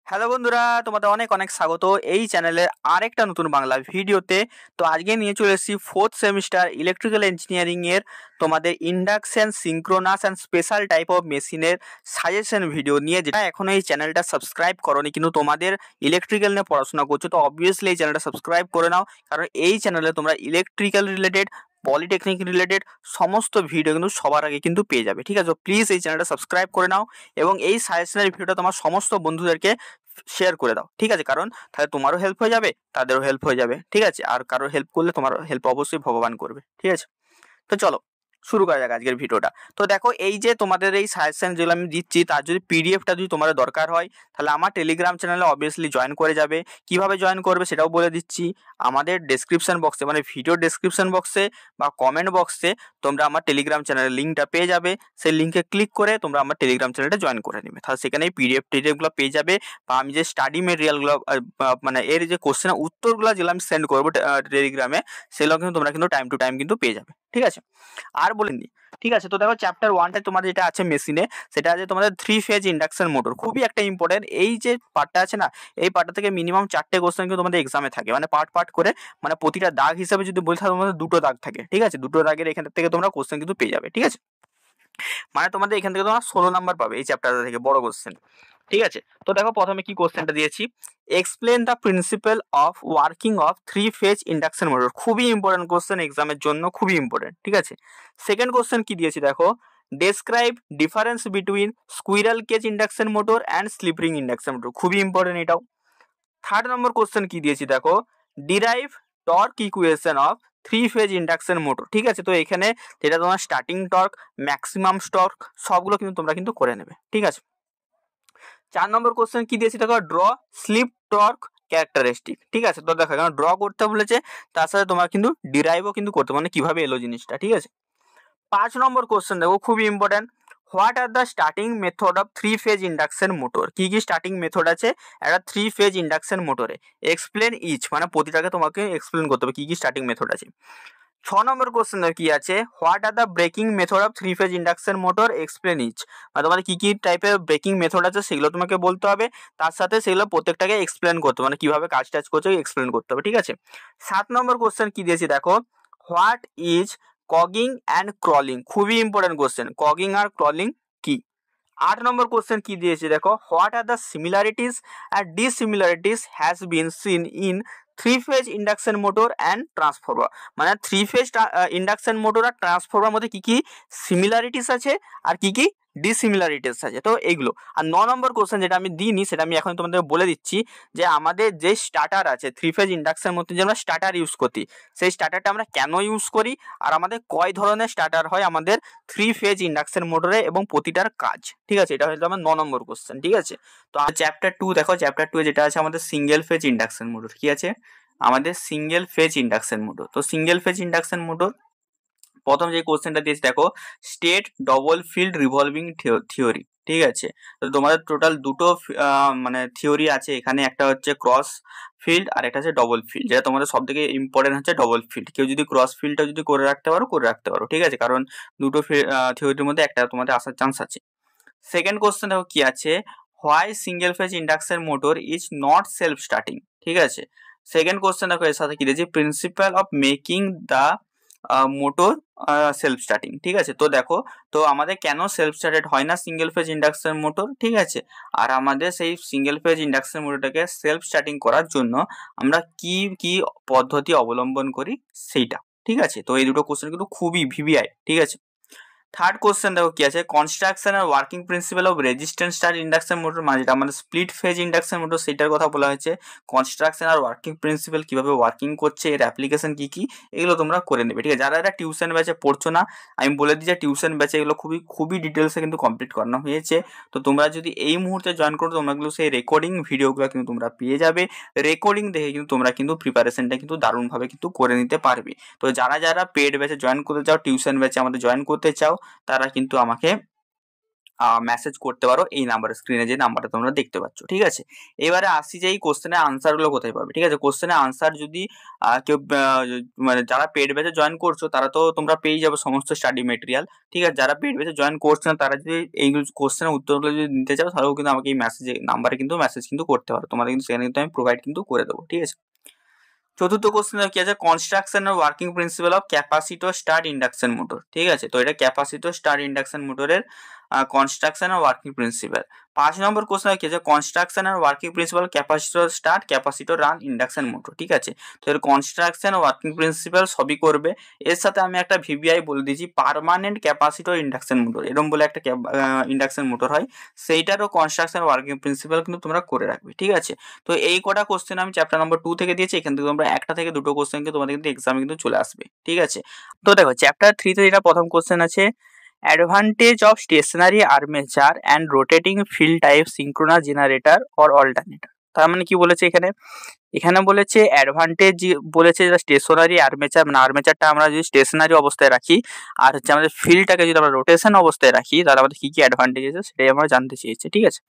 Hello বন্ধুরা, তোমাদের অনেক অনেক স্বাগত এই চ্যানেলের আরেকটা নতুন বাংলা ভিডিওতে। তো আজকে নিয়ে চলে এসেছি 4th সেমিস্টার ইলেকট্রিক্যাল ইঞ্জিনিয়ারিং এর তোমাদের induction, synchronous and special type of মেশিনের সাজেশন ভিডিও নিয়ে। যেটা এখনো এই চ্যানেলটা সাবস্ক্রাইব করোনি কিন্তু তোমাদের ইলেকট্রিক্যাল নিয়ে পড়াশোনা করছো, তো অবভিয়াসলি এই চ্যানেলটা সাবস্ক্রাইব করে নাও, কারণ এই চ্যানেলে তোমরা ইলেকট্রিক্যাল রিলেটেড, পলিটেকনিক রিলেটেড সমস্ত ভিডিও কিন্তু সবার আগে কিন্তু পেয়ে যাবে। ঠিক আছে, প্লিজ এই চ্যানেলটা সাবস্ক্রাইব করে নাও এবং এই সাজেশনের ভিডিওটা তোমার সমস্ত বন্ধুদেরকে শেয়ার করে দাও। ঠিক আছে, কারণ তাহলে তোমারও হেল্প হয়ে যাবে, তাদেরও হেল্প হয়ে যাবে। ঠিক আছে, আর কারোর হেল্প করলে তোমার হেল্প অবশ্যই ভগবান করবে। ঠিক আছে, তো চলো শুরু করা যাক আজকের ভিডিওটা। তো দেখো, এই যে তোমাদের এই সাজেশন যেগুলো আমি দিচ্ছি, তার যদি পিডিএফটা যদি তোমাদের দরকার হয়, তাহলে আমার টেলিগ্রাম চ্যানেলে অবভিয়াসলি জয়েন করে যাবে। কিভাবে জয়েন করবে সেটাও বলে দিচ্ছি। আমাদের ডেসক্রিপশন বক্সে, মানে ভিডিও ডেসক্রিপশন বক্সে বা কমেন্ট বক্সে তোমরা আমার টেলিগ্রাম চ্যানেলের লিঙ্কটা পেয়ে যাবে। সেই লিঙ্কে ক্লিক করে তোমরা আমার টেলিগ্রাম চ্যানেলটা জয়েন করে নেবে, তাহলে সেখানে পিডিএফগুলো পেয়ে যাবে। বা আমি যে স্টাডি মেটেরিয়ালগুলো, মানে এর যে কোশ্চেনের উত্তরগুলো যেগুলো আমি সেন্ড করবো টেলিগ্রামে, সেগুলো কিন্তু তোমরা কিন্তু টাইম টু টাইম কিন্তু পেয়ে যাবে। ঠিক আছে, আর বলে নিই। ঠিক আছে, তো দেখো চ্যাপ্টার 1টায় তোমাদের যেটা আছে মেশিনে, সেটা আছে তোমাদের 3 ফেজ ইন্ডাকশন মোটর। খুবই একটা ইম্পর্টেন্ট এই যে পার্টটা আছে না, এই পার্টটা থেকে মিনিমাম 4টে কোশ্চেন কিন্তু তোমাদের এক্সামে থাকে, মানে পার্ট করে, মানে প্রতিটা দাগ হিসাবে যদি বলি তাহলে তোমাদের 2টো দাগ থাকে। ঠিক আছে, 2টো দাগের এখান থেকে তোমরা কোশ্চেন কিন্তু পেয়ে যাবে। ঠিক আছে, মানে তোমাদের এখান থেকে তোমরা 16 নাম্বার পাবে এই চ্যাপ্টারটা থেকে, বড় কোশ্চেন। ঠিক আছে, তো দেখো প্রথমে কি কোশ্চেনটা দিয়েছি, explain the principal of working of 3 phase induction motor. খুবই ইম্পর্টেন্ট কোশ্চেন, এক্সামের জন্য খুবই ইম্পর্টেন্ট। ঠিক আছে, সেকেন্ড কোশ্চেন কি দিয়েছি দেখো, describe difference between squirrel cage induction motor and sleep ring induction motor. খুবই ইম্পর্টেন্ট এটাও। থার্ড নম্বর কোশ্চেন কি দিয়েছি দেখো, derive torque equation of 3 phase induction motor. ঠিক আছে, তো এখানে যেটা তোমার স্টার্টিং টর্ক, ম্যাক্সিমাম টর্ক, সবগুলো কিন্তু তোমরা কিন্তু করে নেবে। ঠিক আছে, 4 নম্বর কোশ্চেন কি দিয়েছি দেখো, ড্র স্লিপ টর্ক ক্যারেক্টারিস্টিক। ঠিক আছে, তো দেখো এখানে ড্র করতে বলেছে, তার সাথে তোমার কিন্তু ডিরাইভও কিন্তু করতে, মানে কিভাবে এলো জিনিসটা। ঠিক আছে, 5 নম্বর কোশ্চেন দেখো, খুবই important, what are the starting method of 3 phase induction motor. কি কি স্টার্টিং মেথড আছে একটা 3 ফেজ ইন্ডাকশন মোটরে, এক্সপ্লেন ইচ, মানে প্রতিটাকে তোমাকে এক্সপ্লেন করতে হবে কি কি স্টার্টিং মেথড আছে। 6 নম্বর কোশ্চেন কি আছে, what are the braking method of 3 phase induction motor, explain each, মানে তোমাদের কি কি টাইপের ব্রেকিং মেথড আছে সেগুলো তোমাকে বলতে হবে, তার সাথে সেগুলো প্রত্যেকটাকে এক্সপ্লেন করতে হবে, মানে কিভাবে কাজ করছে এক্সপ্লেন করতে হবে। ঠিক আছে, 7 নম্বর কোশ্চেন কি দিয়েছি দেখো, হোয়াট ইজ কগিং অ্যান্ড ক্রলিং। খুবই ইম্পর্টেন্ট কোশ্চেন, কগিং আর ক্রলিং কি। 8 নম্বর কোশ্চেন কি দিয়েছি দেখো, what are the similarities and dissimilarities has been seen in 3 phase induction motor and transformer. মানে 3 ফেজ ইন্ডাকশন মোটর আর ট্রান্সফরমার মধ্যে কি কি সিমিলারিটিস আছে আর কি কি ডিসিমিলারিটিস আছে, তো এইগুলো। আর 9 নম্বর কোশ্চেন যেটা আমি দিইনি, সেটা আমি এখন তোমাদের বলে দিচ্ছি, যে আমাদের যে স্টার্টার আছে 3 ফেজ ইন্ডাকশন মধ্যে যে আমরা স্টার্টার ইউজ করি, সেই স্টার্টারটা আমরা কেন ইউজ করি, আর আমাদের কয় ধরনের স্টার্টার হয় আমাদের 3 ফেজ ইন্ডাকশন মোটরে এবং প্রতিটার কাজ। ঠিক আছে, এটা হলো আমার 9 নম্বর কোশ্চেন। ঠিক আছে, তো চ্যাপ্টার 2 দেখো, চ্যাপ্টার 2 এ যেটা আছে আমাদের সিঙ্গেল ফেজ ইন্ডাকশন মোটর। কি আছে আমাদের সিঙ্গেল ফেজ ইন্ডাকশন মোটর। তো সিঙ্গেল ফেজ ইন্ডাকশন মোটর প্রথম যে কোশ্চেনটা দিয়েছে দেখো, state double field revolving theory. ঠিক আছে, তো তোমাদের টোটাল দুটো মানে থিওরি আছে এখানে, একটা হচ্ছে ক্রস ফিল্ড আর একটা হচ্ছে ডবল ফিল্ড। যেটা তোমাদের সব থেকে ইম্পর্টেন্ট হচ্ছে ডবল ফিল্ড। কেউ যদি ক্রস ফিল্ডটা যদি করে রাখতে পারো। ঠিক আছে, কারণ দুটো থিওরির মধ্যে একটা তোমাদের আসার চান্স আছে। সেকেন্ড কোশ্চেন দেখো কি আছে, why single phase induction motor is not self starting. ঠিক আছে, সেকেন্ড কোশ্চেন দেখো এর সাথে কি দিয়েছে, principal of making the motor self starting. ঠিক আছে, তো দেখো, তো আমাদের কেন সেলফ স্টার্টেড হয় না সিঙ্গেল ফেজ ইন্ডাকশন মোটর। ঠিক আছে, আর আমাদের সেই সিঙ্গেল ফেজ ইন্ডাকশন মোটরটাকে সেলফ স্টার্টিং করার জন্য আমরা কি কি পদ্ধতি অবলম্বন করি সেইটা। ঠিক আছে, তো এই দুটো কোশ্চেন কিন্তু খুবই ভিভিআই। ঠিক আছে, থার্ড কোশ্চেন দেখো কি আছে, construction are working principal of resistance star induction motor, মানে যেটা আমাদের স্প্লিট ফেজ ইন্ডাকশন মোটর সেটার কথা বলা হয়েছে। কনস্ট্রাকশন আর ওয়ার্কিং প্রিন্সিপাল কিভাবে ওয়ার্কিং করছে, এর অ্যাপ্লিকেশন কি কি, এগুলো তোমরা করে নেবে। ঠিক আছে, যারা যারা টিউশন ব্যাচে পড়ছো না, আমি বলে দিই যে টিউশন ব্যাচে এগুলো খুবই খুবই ডিটেলসে কিন্তু কমপ্লিট করানো হয়েছে। তো তোমরা যদি এই মুহূর্তে জয়েন করো, তোমরা কিন্তু সেই রেকর্ডিং ভিডিওগুলো কিন্তু তোমরা পেয়ে যাবে। রেকর্ডিং দেখে কিন্তু তোমরা কিন্তু প্রিপারেশনটা কিন্তু দারুণভাবে কিন্তু করে নিতে পারবে। তো যারা যারা পেড ব্যাচে জয়েন করতে চাও, টিউশন ব্যাচে আমাদের জয়েন করতে চাও, তারা কিন্তু আমাকে মেসেজ করতে পারো এই নাম্বারে, স্ক্রিনে যে নাম্বারটা তোমরা দেখতে পাচ্ছ। ঠিক আছে, এবারে আসি যে এই কোশ্চেনের আনসারগুলো কোথায় পাবে। ঠিক আছে, কোশ্চেনের আনসার যদি কেউ মানে যারা পেড ব্যাচে জয়েন করছো তারা তো তোমরা পেয়ে যাবে সমস্ত স্টাডি মেটেরিয়াল। ঠিক আছে, যারা পেড ব্যাচে জয়েন করছে না তারা যদি এই কোশ্চেনের উত্তরগুলো যদি নিতে চাও তাহলেও কিন্তু আমাকে এই মেসেজে নাম্বারে কিন্তু মেসেজ কিন্তু করতে পারো, তোমাদের কিন্তু সেখানে কিন্তু আমি প্রোভাইড কিন্তু করে দেবো। ঠিক আছে, চতুর্থ কোশ্চেন কি আছে, construction are working principal of capacitor start induction motor. ঠিক আছে, তো এটা ক্যাপাসিটর স্টার্ট ইন্ডাকশন মোটরের construction are working principal. 5 number question কি আছে, construction are working principal capacitor start capacitor run induction motor. ঠিক আছে, তো এর কনস্ট্রাকশন আর ওয়ার্কিং প্রিন্সিপাল সবই করবে। এর সাথে আমি একটা ভিভিআই বলে দিয়েছি, পার্মানেন্ট ক্যাপাসিটর ইন্ডাকশন মোটর, এরকম বলে একটা ইন্ডাকশন মোটর হয়, সেইটারও কনস্ট্রাকশন ওয়ার্কিং প্রিন্সিপাল কিন্তু তোমরা করে রাখবে। ঠিক আছে, তো এই কটা কোশ্চেন আমি চ্যাপ্টার নম্বর 2 থেকে দিয়েছি, এখান থেকে তোমরা একটা থেকে দুটো কোশ্চেন কিন্তু তোমাদের কিন্তু এক্সামে কিন্তু চলে আসবে। ঠিক আছে, তো দেখো চ্যাপ্টার 3 তে এটা প্রথম কোশ্চেন আছে, advantage of stationary armature and rotating field type synchronous generator or alternator. তার মানে কি বলেছে এখানে, এখানে বলেছে অ্যাডভান্টেজ বলেছে যে স্টেশনারি আর্মেচার, মানে আর্মেচারটা আমরা যদি স্টেশনারি অবস্থায় রাখি আর হচ্ছে আমাদের ফিল্ডটাকে যদি আমরা রোটেশন অবস্থায় রাখি তাহলে আমাদের কি কি অ্যাডভান্টেজ আছে সেটাই আমরা জানতে চেয়েছি। ঠিক আছে,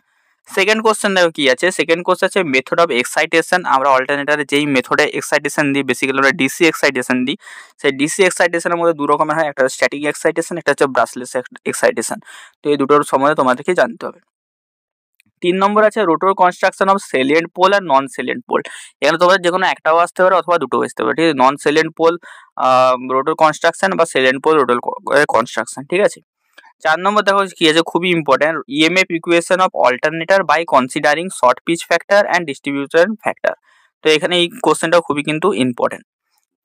সেকেন্ড কোশ্চেন দেখো কি আছে, সেকেন্ড কোশ্চেন আছে মেথড অফ এক্সাইটেশন। আমরা অল্টারনেটরে যেই মেথডে এক্সাইটেশন দিই, বেসিক্যালি আমরা ডিসি এক্সাইটেশন দিই, সেই ডিসি এক্সাইটেশনের মধ্যে দু রকমের হয়, একটা স্ট্যাটিক এক্সাইটেশন, একটা হচ্ছে ব্রাশলেস এক্সাইটেশন। তো এই দুটোর সম্বন্ধে তোমাদেরকে জানতে হবে। 3 নম্বর আছে rotor construction of salient pole আর নন সেলিয়েন্ট পোল। এখানে তোমাদের যে কোনো একটাও আসতে পারে অথবা দুটো আসতে পারে। ঠিক আছে, নন সেলিয়েন্ট পোল রোটর কনস্ট্রাকশন বা সেলিয়েন্ট পোল রোটর কনস্ট্রাকশন। ঠিক আছে, 4 নম্বর দেখো কি আছে, খুবই important, EMF equation of alternator by considering short pitch factor and distribution factor. তো এখানে এই কোশ্চেনটাও খুবই কিন্তু ইম্পর্টেন্ট।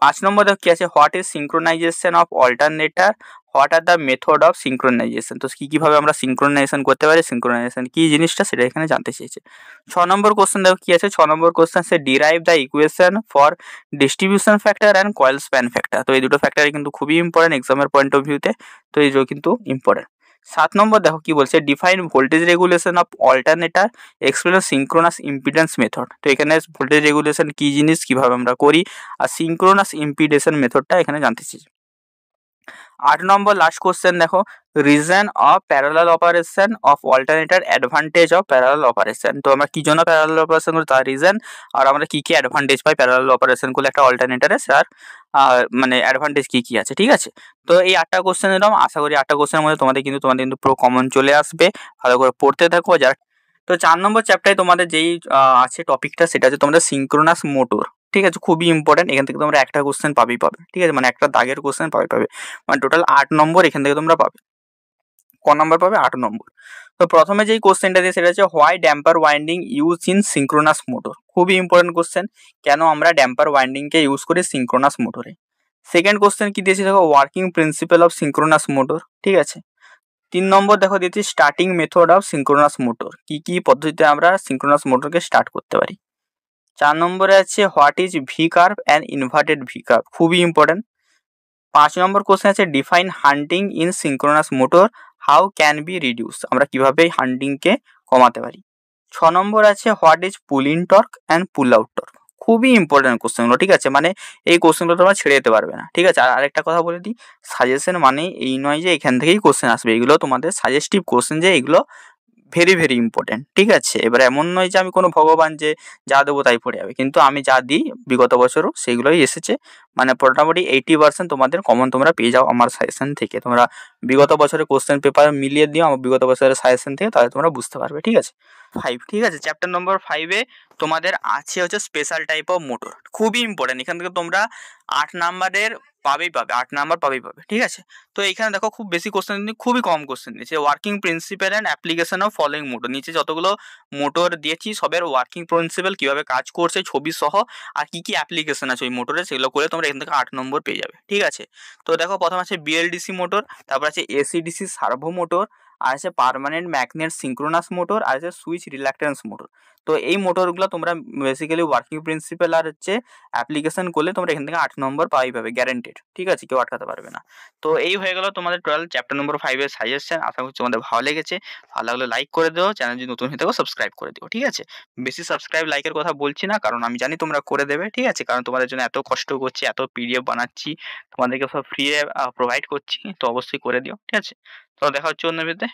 5 নম্বর দেখো কি আছে, what is synchronisation of alternator, what are the method of synchronisation. তো কিভাবে আমরা সিঙ্ক্রোনাইজেশন করতে পারি, সিঙ্ক্রোনাইজেশন কি জিনিসটা সেটা এখানে জানতে চেয়েছে। 6 নম্বর কোশ্চেন দেখো কি আছে, 6 নম্বর কোশ্চেন আছে derive the equation for distribution factor and coil span factor. তো এই দুটো ফ্যাক্টর কিন্তু খুবই ইম্পর্টেন্ট এক্সামের পয়েন্ট অফ ভিউতে, তো এই দুটো কিন্তু ইম্পর্টেন্ট। 7 নম্বর দেখো কি বলছে, define voltage regulation of alternator, explain synchronous impedance method. তো এখানে ভোল্টেজ রেগুলেশন কি জিনিস, কিভাবে আমরা করি, আর সিঙ্ক্রোনাস ইম্পিডেশন মেথডটা এখানে জানতে চেয়েছি। 8 নম্বর লাস্ট কোশ্চেন দেখো, reason of parallel operation of alternator, advantage of parallel operation. তো আমরা কি জন্য প্যারালাল অপারেশন করি তার রিজন, আর আমরা কি কি অ্যাডভান্টেজ পাই প্যারালাল অপারেশন করলে একটা অল্টারনেটরে, স্যার মানে অ্যাডভান্টেজ কি কি আছে। ঠিক আছে, তো এই 8টা কোশ্চেন এরকম, আশা করি 8টা কোশ্চেনের মধ্যে তোমাদের কিন্তু পুরো কমন চলে আসবে, ভালো করে পড়তে থাকো যারা। তো 4 নম্বর চ্যাপ্টারে তোমাদের যেই আছে টপিকটা সেটা হচ্ছে তোমাদের সিঙ্ক্রোনাস মোটর। ঠিক আছে, খুবই ইম্পর্টেন্ট, এখান থেকে তোমরা একটা কোশ্চেন পাবে। ঠিক আছে, মানে একটা দাগের কোশ্চেন পাবে, মানে টোটাল 8 নম্বর এখান থেকে তোমরা পাবে। ক নম্বর পাবে, 8 নম্বর। তো প্রথমে যেই কোশ্চেনটা দিয়ে সেটা হচ্ছে why damper winding use in synchronous motor. খুবই ইম্পর্টেন্ট কোশ্চেন, কেন আমরা ড্যাম্পার ওয়াইন্ডিংকে ইউজ করি সিঙ্ক্রোনাস মোটরে। সেকেন্ড কোশ্চেন কি দিয়েছি দেখো, working principal of synchronous motor. ঠিক আছে, 3 নম্বর দেখো দিয়েছি starting method of synchronous motor, কি কি পদ্ধতিতে আমরা সিঙ্ক্রোনাস মোটরকে স্টার্ট করতে পারি। 4 নম্বরে আছে what is V curve and inverted V curve, খুবই ইম্পর্টেন্ট। 5 নম্বর কোশ্চেন আছে define hunting in synchronous motor, how can be reduce, আমরা কিভাবে হান্টিংকে কমাতে পারি। 6 নম্বর আছে what is pool in torque and pool out torque, খুবই ইম্পর্টেন্ট কোশ্চেনগুলো। ঠিক আছে, মানে এই কোশ্চেনগুলো তোমরা ছেড়ে যেতে পারবে না। ঠিক আছে, আর আরেকটা কথা বলে দিই, সাজেশন মানে এই নয় যে এখান থেকেই কোশ্চেন আসবে, এগুলো তোমাদের সাজেস্টিভ কোশ্চেন, যে এগুলো ভেরি ভেরি ইম্পর্টেন্ট। ঠিক আছে, এবার এমন নয় যে আমি কোনো ভগবান যে যা দেবো তাই পড়ে যাবে, কিন্তু আমি যা দিই বিগত বছরও সেগুলোই এসেছে, মানে মোটামুটি 80% তোমাদের কমন তোমরা পেয়ে যাও আমার সাজেশন থেকে। তোমরা বিগত বছরের কোশ্চেন পেপার মিলিয়ে দিও আমার বিগত বছরের সাজেশন থেকে, তাহলে তোমরা বুঝতে পারবে। ঠিক আছে, 5, ঠিক আছে, চ্যাপ্টার নম্বর 5-এ তোমাদের আছে হচ্ছে স্পেশাল টাইপ অফ মোটর, খুবই ইম্পর্টেন্ট, এখান থেকে তোমরা 8 নাম্বারের পাবেই পাবে, 8 নাম্বার পাবেই পাবে। ঠিক আছে, তো এখানে দেখো খুব বেশি কোশ্চেন নেই, খুবই কম কোশ্চেন দিয়েছে। Working principal and application of following motor, নিচে যতগুলো মোটর দিয়েছি সবের ওয়ার্কিং প্রিন্সিপাল কিভাবে কাজ করছে ছবি সহ, আর কি কি অ্যাপ্লিকেশন আছে ওই মোটরে সেগুলো করে তোমরা এখান থেকে 8 নম্বর পেয়ে যাবে। ঠিক আছে, তো দেখো প্রথম আছে বিএলডিসি মোটর, তারপর আছে এসিডিসি সার্ভো মোটর, আর আছে পার্মানেন্ট ম্যাগনেট সিঙ্ক্রোনাস মোটর, আর আছে সুইচ রিল্যাক্টেন্স মোটর। তো এই মোটরগুলো তোমরা বেসিক্যালি ওয়ার্কিং প্রিন্সিপাল আর হচ্ছে অ্যাপ্লিকেশন করলে তোমরা এখান থেকে 8 নম্বর পাবে গ্যারেন্টেড। ঠিক আছে, কেউ আটকাতে পারবে না। তো এই হয়ে গেল তোমাদের টোটাল চ্যাপ্টার নম্বর 5-এর সাজেশন। আশা করছি তোমাদের ভালো লেগেছে, ভালো লাগলে লাইক করে দিও, চ্যানেল যদি নতুন হয়ে থাকো সাবস্ক্রাইব করে দিও। ঠিক আছে, বেশি সাবস্ক্রাইব লাইকের কথা বলছি না, কারণ আমি জানি তোমরা করে দেবে। ঠিক আছে, কারণ তোমাদের জন্য এত কষ্ট করছি, এত পিডিএফ বানাচ্ছি, তোমাদেরকে সব ফ্রি প্রোভাইড করছি, তো অবশ্যই করে দিও। ঠিক আছে, তো দেখা হচ্ছে অন্য ভিডিওতে।